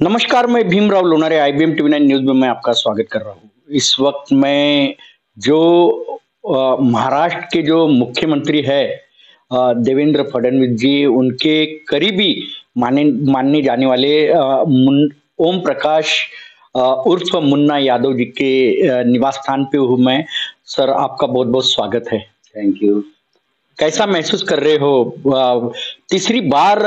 नमस्कार, मैं Bhimrao Lonare IBM TV 9 news में मैं आपका स्वागत कर रहा हूँ। इस वक्त मैं जो महाराष्ट्र के जो मुख्यमंत्री है देवेंद्र फडणवीस जी, उनके करीबी मानने जाने वाले ओम प्रकाश उर्फ मुन्ना यादव जी के निवास स्थान पे हूँ मैं। सर, आपका बहुत-बहुत स्वागत है। Thank you. कैसा महसूस कर रहे हो? तीसरी बार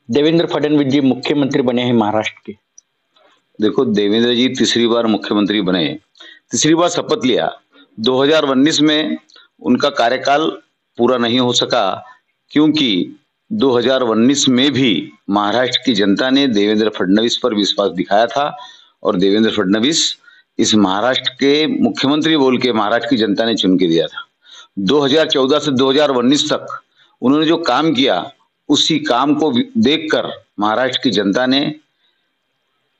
देवेंद्र फडणवीस जी मुख्यमंत्री बने हैं महाराष्ट्र के। देखो, देवेंद्र जी तीसरी बार मुख्यमंत्री बने, तीसरी बार शपथ लिया। 2019 में उनका कार्यकाल पूरा नहीं हो सका, क्योंकि 2019 में भी महाराष्ट्र की जनता ने देवेंद्र फडणवीस पर विश्वास दिखाया था और देवेंद्र फडणवीस इस महाराष्ट्र के मुख्यमंत्री बोल के महाराष्ट्र की जनता ने चुन के दिया था। 2014 से 2019 तक उन्होंने जो काम किया, उसी काम को देखकर महाराष्ट्र की जनता ने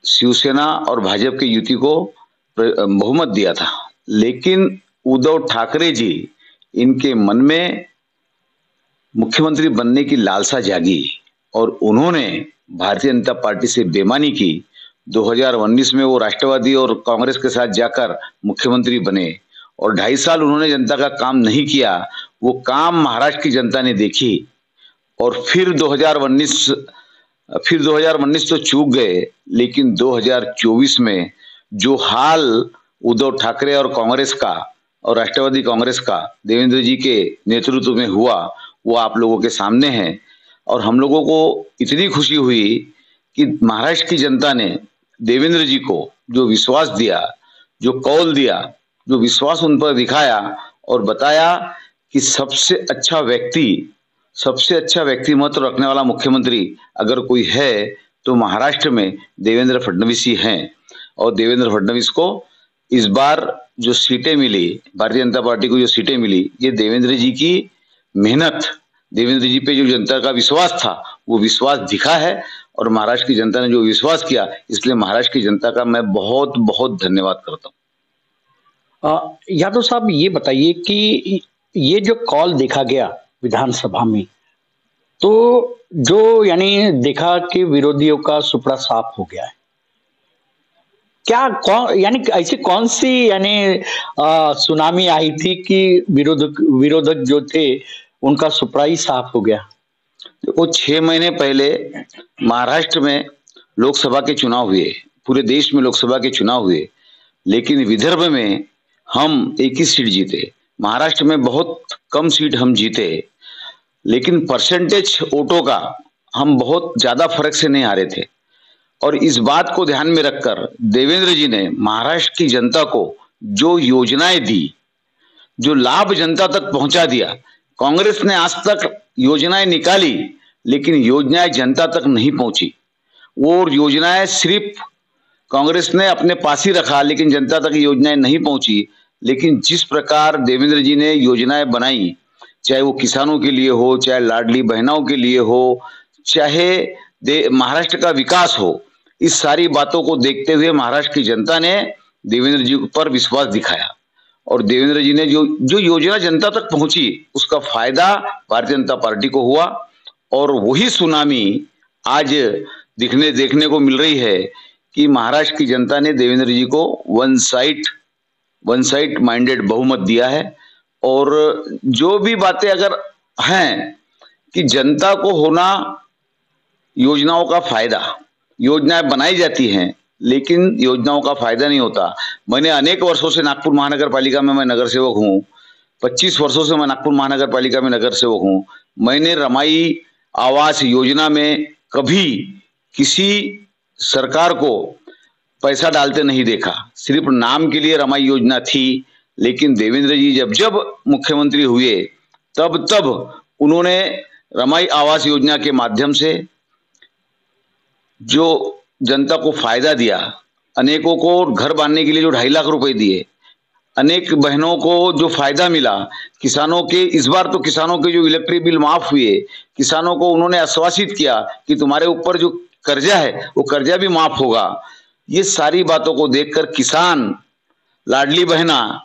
शिवसेना और भाजपा की युति को बहुमत दिया था। लेकिन उद्धव ठाकरे जी, इनके मन में मुख्यमंत्री बनने की लालसा जागी और उन्होंने भारतीय जनता पार्टी से बेईमानी की। 2019 में वो राष्ट्रवादी और कांग्रेस के साथ जाकर मुख्यमंत्री बने और 2.5 साल उन्होंने जनता का काम नहीं किया। वो काम महाराष्ट्र की जनता ने देखी और फिर 2019 तो चूक गए, लेकिन 2024 में जो हाल उद्धव ठाकरे और कांग्रेस का और राष्ट्रवादी कांग्रेस का देवेंद्र जी के नेतृत्व में हुआ, वो आप लोगों के सामने है। और हम लोगों को इतनी खुशी हुई कि महाराष्ट्र की जनता ने देवेंद्र जी को जो विश्वास दिया, जो कौल दिया, जो विश्वास उन पर दिखाया और बताया कि सबसे अच्छा व्यक्तिमत्व रखने वाला मुख्यमंत्री अगर कोई है तो महाराष्ट्र में देवेंद्र फडणवीस ही हैं। और देवेंद्र फडणवीस को इस बार जो सीटें मिली, भारतीय जनता पार्टी को जो सीटें मिली, ये देवेंद्र जी की मेहनत, देवेंद्र जी पे जो जनता का विश्वास था, वो विश्वास दिखा है और महाराष्ट्र की जनता ने जो विश्वास किया, इसलिए महाराष्ट्र की जनता का मैं बहुत बहुत धन्यवाद करता हूँ। यादव साहब, ये बताइए कि ये जो कॉल देखा गया विधानसभा में, तो जो यानी देखा कि विरोधियों का सुपड़ा साफ हो गया है। यानी ऐसी कौन सी सुनामी आई थी कि विरोधक जो थे उनका सुपड़ा ही साफ हो गया? वो 6 महीने पहले महाराष्ट्र में लोकसभा के चुनाव हुए, पूरे देश में लोकसभा के चुनाव हुए, लेकिन विदर्भ में हम एक ही सीट जीते। महाराष्ट्र में बहुत कम सीट हम जीते, लेकिन परसेंटेज वोटों का हम बहुत ज्यादा फर्क से नहीं हारे थे। और इस बात को ध्यान में रखकर देवेंद्र जी ने महाराष्ट्र की जनता को जो योजनाएं दी, जो लाभ जनता तक पहुंचा दिया। कांग्रेस ने आज तक योजनाएं निकाली, लेकिन योजनाएं जनता तक नहीं पहुंची। वो योजनाएं सिर्फ कांग्रेस ने अपने पास ही रखा, लेकिन जनता तक योजनाएं नहीं पहुंची। लेकिन जिस प्रकार देवेंद्र जी ने योजनाएं बनाई, चाहे वो किसानों के लिए हो, चाहे लाडली बहनों के लिए हो, चाहे महाराष्ट्र का विकास हो, इस सारी बातों को देखते हुए महाराष्ट्र की जनता ने देवेंद्र जी पर विश्वास दिखाया और देवेंद्र जी ने जो योजना जनता तक पहुंची, उसका फायदा भारतीय जनता पार्टी को हुआ। और वही सुनामी आज देखने को मिल रही है कि महाराष्ट्र की जनता ने देवेंद्र जी को वन साइड माइंडेड बहुमत दिया है। और जो भी बातें अगर हैं कि जनता को होना योजनाओं का फायदा, योजनाएं बनाई जाती हैं लेकिन योजनाओं का फायदा नहीं होता। मैंने अनेक वर्षों से नागपुर महानगर पालिका में मैं नगर सेवक हूँ, 25 वर्षों से मैं नागपुर महानगर पालिका में नगर सेवक हूँ। मैंने रमाई आवास योजना में कभी किसी सरकार को पैसा डालते नहीं देखा, सिर्फ नाम के लिए रमाई योजना थी। लेकिन देवेंद्र जी जब मुख्यमंत्री हुए, तब उन्होंने रमाई आवास योजना के माध्यम से जो जनता को फायदा दिया, अनेकों को घर बांधने के लिए जो 2.5 लाख रुपए दिए, अनेक बहनों को जो फायदा मिला, किसानों के इस बार तो किसानों के जो इलेक्ट्रिक बिल माफ हुए, किसानों को उन्होंने आश्वासित किया कि तुम्हारे ऊपर जो कर्जा है वो कर्जा भी माफ होगा। ये सारी बातों को देखकर किसान, लाडली बहना,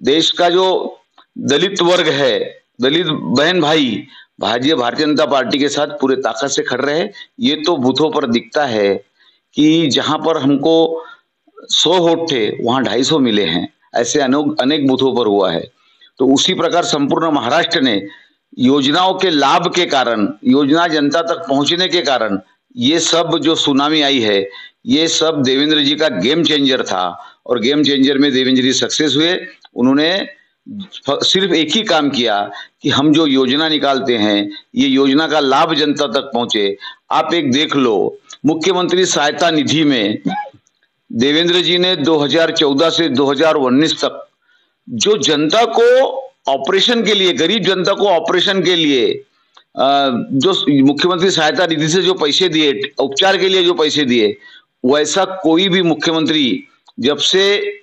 देश का जो दलित वर्ग है, दलित बहन भाई, भारतीय जनता पार्टी के साथ पूरे ताकत से खड़े रहे। ये तो बूथों पर दिखता है कि जहां पर हमको 100 वोट थे वहां 250 मिले हैं, ऐसे अनेक बूथों पर हुआ है। तो उसी प्रकार संपूर्ण महाराष्ट्र ने योजनाओं के लाभ के कारण, योजना जनता तक पहुंचने के कारण ये सब जो सुनामी आई है, ये सब देवेंद्र जी का गेम चेंजर था। और गेम चेंजर में देवेंद्र जी सक्सेस हुए। उन्होंने सिर्फ एक ही काम किया कि हम जो योजना निकालते हैं ये योजना का लाभ जनता तक पहुंचे। आप एक देख लो, मुख्यमंत्री सहायता निधि में देवेंद्र जी ने 2014 से 2019 तक जो जनता को ऑपरेशन के लिए, गरीब जनता को ऑपरेशन के लिए जो मुख्यमंत्री सहायता निधि से जो पैसे दिए, उपचार के लिए जो पैसे दिए, वैसा कोई भी मुख्यमंत्री जब से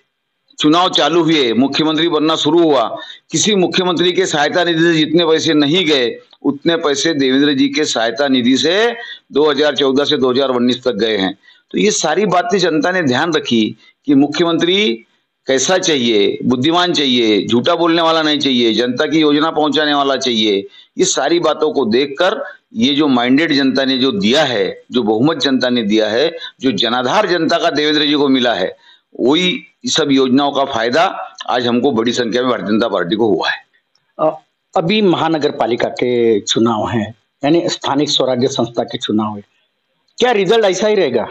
चुनाव चालू हुए, मुख्यमंत्री बनना शुरू हुआ, किसी मुख्यमंत्री के सहायता निधि से जितने पैसे नहीं गए उतने पैसे देवेंद्र जी के सहायता निधि से 2014 से 2019 तक गए हैं। तो ये सारी बातें जनता ने ध्यान रखी कि मुख्यमंत्री कैसा चाहिए, बुद्धिमान चाहिए, झूठा बोलने वाला नहीं चाहिए, जनता की योजना पहुंचाने वाला चाहिए। ये सारी बातों को देखकर ये जो माइंडेड जनता ने जो दिया है, जो बहुमत जनता ने दिया है, जो जनाधार जनता का देवेंद्र जी को मिला है, वही सब योजनाओं का फायदा आज हमको बड़ी संख्या में भारतीय जनता पार्टी को हुआ है। अभी महानगर पालिका के चुनाव हैं, यानी स्थानिक स्वराज्य संस्था के चुनाव है, क्या रिजल्ट ऐसा ही रहेगा?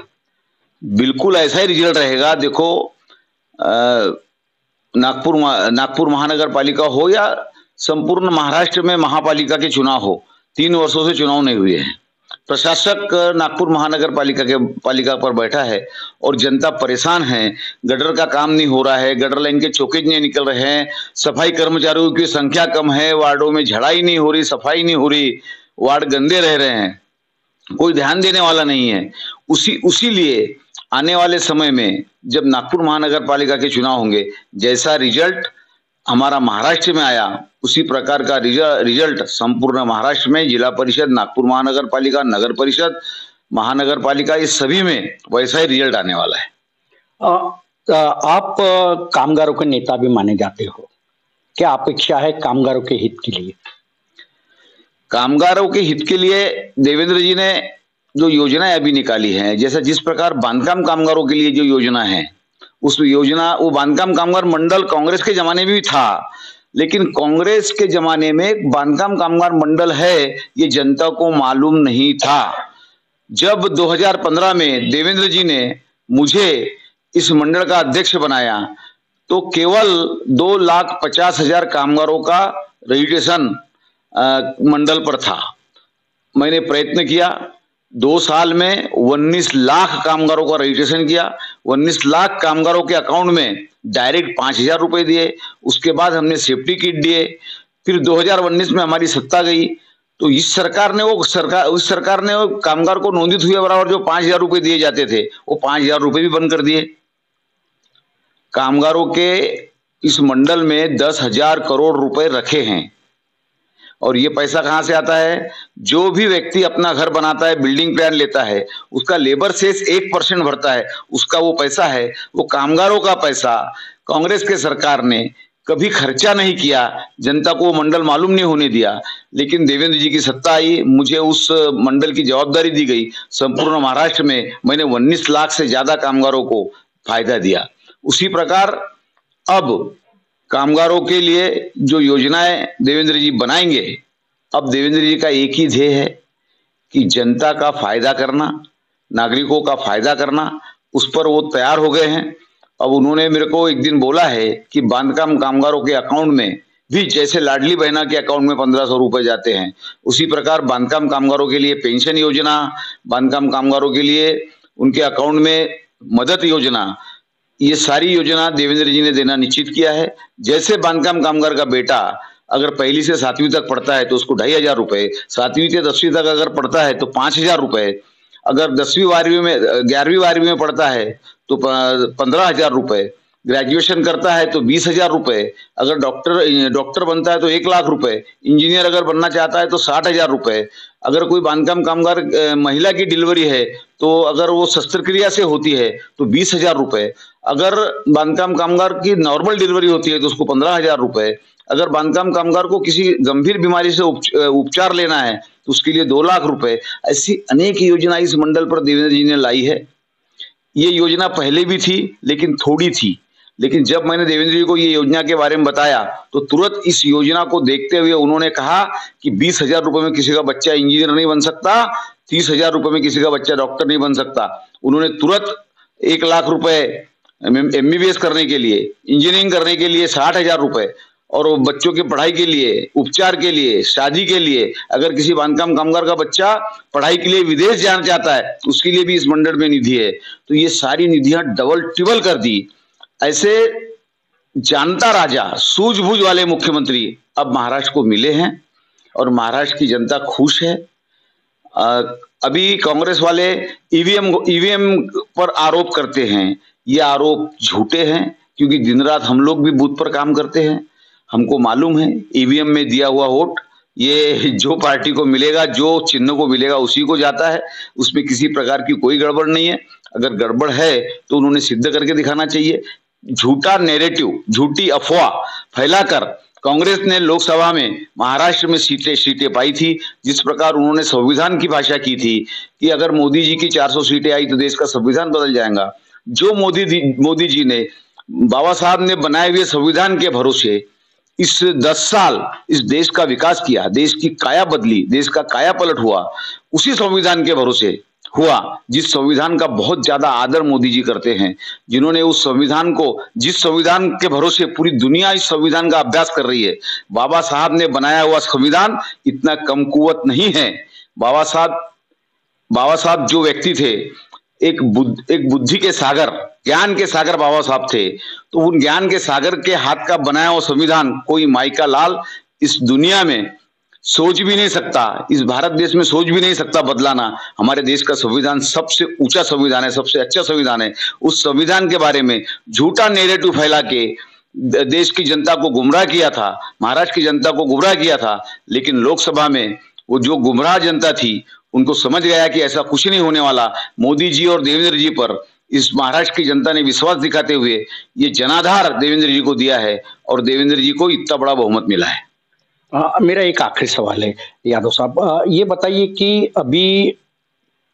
बिल्कुल ऐसा ही रिजल्ट रहेगा। देखो, नागपुर महानगर पालिका हो या संपूर्ण महाराष्ट्र में महापालिका के चुनाव हो, 3 वर्षों से चुनाव नहीं हुए हैं। प्रशासक नागपुर महानगर पालिका पर बैठा है और जनता परेशान है। गटर का काम नहीं हो रहा है, गटर लाइन के चौकेज नहीं निकल रहे हैं, सफाई कर्मचारियों की संख्या कम है, वार्डों में झड़ाई नहीं हो रही, सफाई नहीं हो रही, वार्ड गंदे रह रहे हैं, कोई ध्यान देने वाला नहीं है। उसी लिए आने वाले समय में जब नागपुर महानगर पालिका के चुनाव होंगे, जैसा रिजल्ट हमारा महाराष्ट्र में आया उसी प्रकार का रिजल्ट संपूर्ण महाराष्ट्र में, जिला परिषद, नागपुर महानगर पालिका, नगर परिषद, महानगर पालिका, इस सभी में वैसा ही रिजल्ट आने वाला है। आप कामगारों के नेता भी माने जाते हो, क्या अपेक्षा है कामगारों के हित के लिए? कामगारों के हित के लिए देवेंद्र जी ने जो योजनाएं अभी निकाली हैं, जैसा जिस प्रकार बांधकाम कामगारों के लिए जो योजना है, उस योजना, वो बांधकाम कामगार मंडल कांग्रेस के जमाने में भी था, लेकिन कांग्रेस के जमाने में बांधकाम कामगार मंडल है ये जनता को मालूम नहीं था। जब 2015 में देवेंद्र जी ने मुझे इस मंडल का अध्यक्ष बनाया तो केवल 2,50,000 कामगारों का रजिस्ट्रेशन मंडल पर था। मैंने प्रयत्न किया, 2 साल में 19 लाख कामगारों का रजिस्ट्रेशन किया, 19 लाख कामगारों के अकाउंट में डायरेक्ट 5,000 रुपए दिए। उसके बाद हमने सेफ्टी किट दिए। फिर 2019 में हमारी सत्ता गई तो उस सरकार ने वो कामगार को नोंदित हुए बराबर जो 5,000 रुपए दिए जाते थे, वो 5,000 रुपए भी बंद कर दिए। कामगारों के इस मंडल में 10,000 करोड़ रुपए रखे हैं। और ये पैसा कहां से आता है? जो भी व्यक्ति अपना घर बनाता है, बिल्डिंग प्लान लेता है, उसका लेबर सेस 1% भरता है, उसका वो पैसा है, वो कामगारों का पैसा कांग्रेस के सरकार ने कभी खर्चा नहीं किया, जनता को वो मंडल मालूम नहीं होने दिया। लेकिन देवेंद्र जी की सत्ता आई, मुझे उस मंडल की जवाबदारी दी गई। संपूर्ण महाराष्ट्र में मैंने 19 लाख से ज्यादा कामगारों को फायदा दिया। उसी प्रकार अब कामगारों के लिए जो योजनाएं देवेंद्र जी बनाएंगे, अब देवेंद्र जी का एक ही ध्येय है कि जनता का फायदा करना, नागरिकों का फायदा करना, उस पर वो तैयार हो गए हैं। अब उन्होंने मेरे को एक दिन बोला है कि बांधकाम कामगारों के अकाउंट में भी, जैसे लाडली बहना के अकाउंट में 1,500 रुपए जाते हैं, उसी प्रकार बांधकाम कामगारों के लिए पेंशन योजना, बांधकाम कामगारों के लिए उनके अकाउंट में मदद योजना, ये सारी योजना देवेंद्र जी ने देना निश्चित किया है। जैसे बांधकाम कामगार का बेटा अगर 1ली से 7वीं तक पढ़ता है तो उसको 2,500 रुपए, 7वीं से 10वीं तक अगर पढ़ता है तो 5,000 रुपए, अगर 10वीं 12वीं में 11वीं 12वीं में पढ़ता है तो 15,000 रुपए, ग्रेजुएशन करता है तो 20,000 रुपए, अगर डॉक्टर बनता है तो 1 लाख रुपए, इंजीनियर अगर बनना चाहता है तो 60,000 रुपए, अगर कोई बांधकाम कामगार महिला की डिलीवरी है तो अगर वो शस्त्रक्रिया से होती है तो 20,000 रुपए, अगर बांधकाम कामगार की नॉर्मल डिलीवरी होती है तो उसको 15,000 रुपए, अगर बांधकाम कामगार को किसी गंभीर बीमारी से उपचार लेना है तो उसके लिए 2 लाख रुपए, ऐसी अनेक योजना इस मंडल पर देवेंद्र जी ने लाई है। ये योजना पहले भी थी लेकिन थोड़ी थी, लेकिन जब मैंने देवेंद्र जी को ये योजना के बारे में बताया तो तुरंत इस योजना को देखते हुए उन्होंने कहा कि 20,000 रुपए में किसी का बच्चा इंजीनियर नहीं बन सकता, 30,000 रुपए में किसी का बच्चा डॉक्टर नहीं बन सकता। उन्होंने तुरंत 1 लाख रुपए MBBS करने के लिए, इंजीनियरिंग करने के लिए 60,000 रुपए, और बच्चों की पढ़ाई के लिए, उपचार के लिए, शादी के लिए, अगर किसी बांधकाम कामगार का बच्चा पढ़ाई के लिए विदेश जाना चाहता है उसके लिए भी इस मंडल में निधि है। तो ये सारी निधियां डबल ट्रिपल कर दी। ऐसे जानता राजा, सूझबूझ वाले मुख्यमंत्री अब महाराष्ट्र को मिले हैं और महाराष्ट्र की जनता खुश है। अभी कांग्रेस वाले ईवीएम पर आरोप करते हैं, ये आरोप झूठे हैं, क्योंकि दिन रात हम लोग भी बूथ पर काम करते हैं। हमको मालूम है ईवीएम में दिया हुआ वोट ये जो पार्टी को मिलेगा, जो चिन्ह को मिलेगा उसी को जाता है, उसमें किसी प्रकार की कोई गड़बड़ नहीं है। अगर गड़बड़ है तो उन्होंने सिद्ध करके दिखाना चाहिए। झूठा नैरेटिव, झूठी अफवाह फैलाकर कांग्रेस ने लोकसभा में महाराष्ट्र में सीटें पाई थी। जिस प्रकार उन्होंने संविधान की भाषा की थी कि अगर मोदी जी की 400 सीटें आई तो देश का संविधान बदल जाएगा, जो मोदी जी ने बाबा साहब ने बनाए हुए संविधान के भरोसे इस 10 साल इस देश का विकास किया, देश की काया बदली, देश का काया पलट हुआ, उसी संविधान के भरोसे हुआ जिस संविधान का बहुत ज्यादा आदर मोदी जी करते हैं, जिन्होंने उस संविधान को, जिस संविधान के भरोसे पूरी दुनिया इस संविधान का अभ्यास कर रही है। बाबा साहब ने बनाया हुआ संविधान इतना कमकुवत नहीं है। बाबा साहब जो व्यक्ति थे, एक बुद्धि के सागर, ज्ञान के सागर बाबा साहब थे। तो उन ज्ञान के सागर के हाथ का बनाया हुआ संविधान कोई माइका लाल इस दुनिया में सोच भी नहीं सकता, इस भारत देश में सोच भी नहीं सकता बदलाना। हमारे देश का संविधान सबसे ऊंचा संविधान है, सबसे अच्छा संविधान है। उस संविधान के बारे में झूठा नैरेटिव फैला के देश की जनता को गुमराह किया था, महाराष्ट्र की जनता को गुमराह किया था। लेकिन लोकसभा में वो जो गुमराह जनता थी उनको समझ गया कि ऐसा कुछ नहीं होने वाला। मोदी जी और देवेंद्र जी पर इस महाराष्ट्र की जनता ने विश्वास दिखाते हुए ये जनाधार देवेंद्र जी को दिया है और देवेंद्र जी को इतना बड़ा बहुमत मिला है। मेरा एक आखिरी सवाल है यादव साहब, ये बताइए कि अभी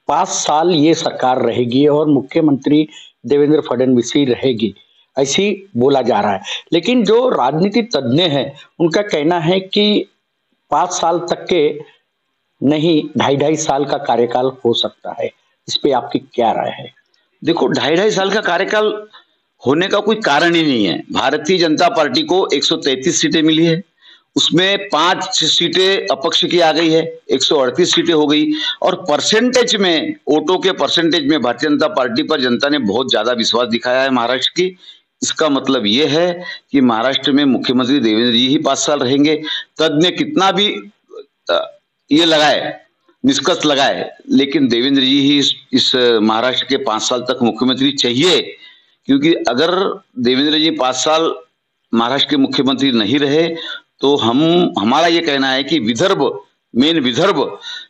5 साल ये सरकार रहेगी और मुख्यमंत्री देवेंद्र फडणवीस ही रहेगी, ऐसी बोला जा रहा है। लेकिन जो राजनीतिक तज्ञ हैं उनका कहना है कि 5 साल तक के नहीं, 2.5 साल का कार्यकाल हो सकता है। इस पे आपकी क्या राय है? देखो, 2.5 साल का कार्यकाल होने का कोई कारण ही नहीं है। भारतीय जनता पार्टी को 133 सीटें मिली है, उसमें 5 सीटें अपक्ष की आ गई है, 138 सीटें हो गई। और परसेंटेज में, वोटों के परसेंटेज में भारतीय जनता पार्टी पर जनता ने बहुत ज्यादा विश्वास दिखाया है महाराष्ट्र की। इसका मतलब ये है कि महाराष्ट्र में मुख्यमंत्री देवेंद्र जी ही 5 साल रहेंगे। तज्ञ कितना भी ये लगाए, निष्कर्ष लगाए, लेकिन देवेंद्र जी ही इस महाराष्ट्र के 5 साल तक मुख्यमंत्री चाहिए। क्योंकि अगर देवेंद्र जी 5 साल महाराष्ट्र के मुख्यमंत्री नहीं रहे तो हमारा ये कहना है कि विदर्भ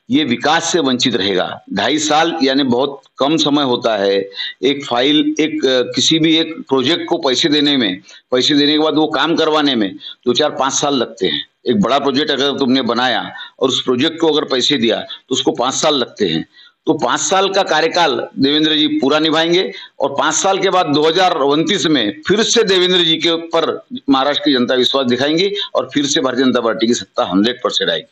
ये विकास से वंचित रहेगा। 2.5 साल यानी बहुत कम समय होता है। किसी भी एक प्रोजेक्ट को पैसे देने के बाद वो काम करवाने में 2-4-5 साल लगते हैं। एक बड़ा प्रोजेक्ट अगर तुमने बनाया और उस प्रोजेक्ट को अगर पैसे दिया तो उसको 5 साल लगते हैं। तो 5 साल का कार्यकाल देवेंद्र जी पूरा निभाएंगे और 5 साल के बाद 2029 में फिर से देवेंद्र जी के ऊपर महाराष्ट्र की जनता विश्वास दिखाएंगी और फिर से भारतीय जनता पार्टी की सत्ता 100% आएगी।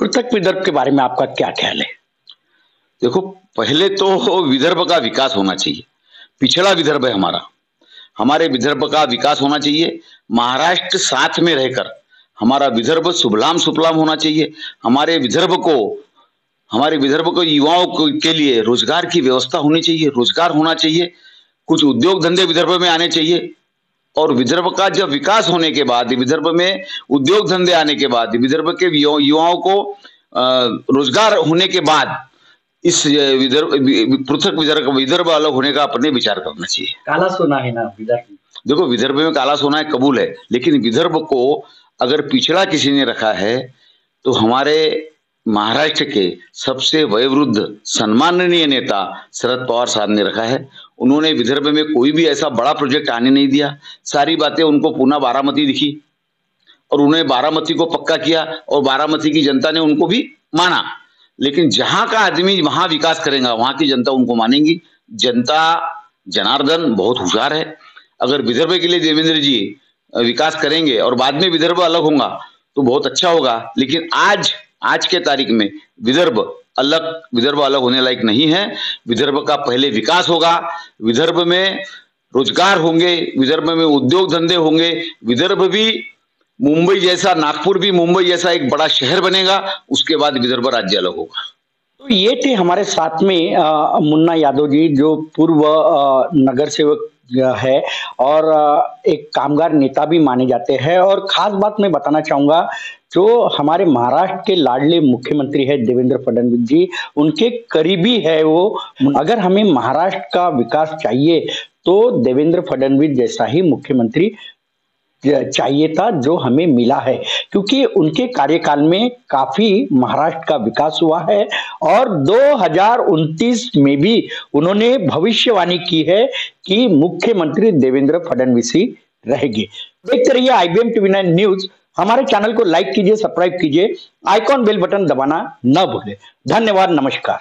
पृथक विदर्भ के बारे में आपका क्या ख्याल है? देखो, पहले तो विदर्भ का विकास होना चाहिए। पिछड़ा विदर्भ है हमारे विदर्भ का विकास होना चाहिए। महाराष्ट्र साथ में रहकर हमारा विदर्भ सुफलाम सुफलाम होना चाहिए। हमारे विदर्भ को युवाओं के लिए रोजगार की व्यवस्था होनी चाहिए, रोजगार होना चाहिए, कुछ उद्योग धंधे विदर्भ में आने चाहिए। और विदर्भ का जब विकास होने के बाद, विदर्भ में उद्योग धंधे आने के बाद, विदर्भ के युवाओं को रोजगार होने के बाद इस पृथक विदर्भ अलग होने का अपने विचार करना चाहिए। काला सोना है ना विदर्भ? देखो, विदर्भ में काला सोना है, कबूल है, लेकिन विदर्भ को अगर पिछड़ा किसी ने रखा है तो हमारे महाराष्ट्र के सबसे वयोवृद्ध सम्माननीय नेता शरद पवार साहब ने रखा है। उन्होंने विदर्भ में कोई भी ऐसा बड़ा प्रोजेक्ट आने नहीं दिया। सारी बातें उनको पूना बारामती दिखी, और उन्हें बारामती को पक्का किया और बारामती की जनता ने उनको भी माना। लेकिन जहां का आदमी वहां विकास करेगा वहां की जनता उनको मानेगी। जनता जनार्दन बहुत होशियार है। अगर विदर्भ के लिए देवेंद्र जी विकास करेंगे और बाद में विदर्भ अलग होगा तो बहुत अच्छा होगा। लेकिन आज के तारीख में विदर्भ अलग होने लायक नहीं है। विदर्भ का पहले विकास होगा, विदर्भ में रोजगार होंगे, विदर्भ में उद्योग धंधे होंगे, विदर्भ भी मुंबई जैसा, नागपुर भी मुंबई जैसा एक बड़ा शहर बनेगा, उसके बाद विदर्भ राज्य अलग होगा। तो ये थे हमारे साथ में मुन्ना यादव जी, जो पूर्व नगर सेवक है और एक कामगार नेता भी माने जाते हैं। और खास बात मैं बताना चाहूंगा, जो हमारे महाराष्ट्र के लाडले मुख्यमंत्री है देवेंद्र फडणवीस जी, उनके करीबी है वो। अगर हमें महाराष्ट्र का विकास चाहिए तो देवेंद्र फडणवीस जैसा ही मुख्यमंत्री चाहिए था, जो हमें मिला है, क्योंकि उनके कार्यकाल में काफी महाराष्ट्र का विकास हुआ है। और 2029 में भी उन्होंने भविष्यवाणी की है कि मुख्यमंत्री देवेंद्र फडणवीस ही रहेंगे। देखते रहिए IBM TV9 न्यूज। हमारे चैनल को लाइक कीजिए, सब्सक्राइब कीजिए, आइकॉन बेल बटन दबाना न भूलें। धन्यवाद, नमस्कार।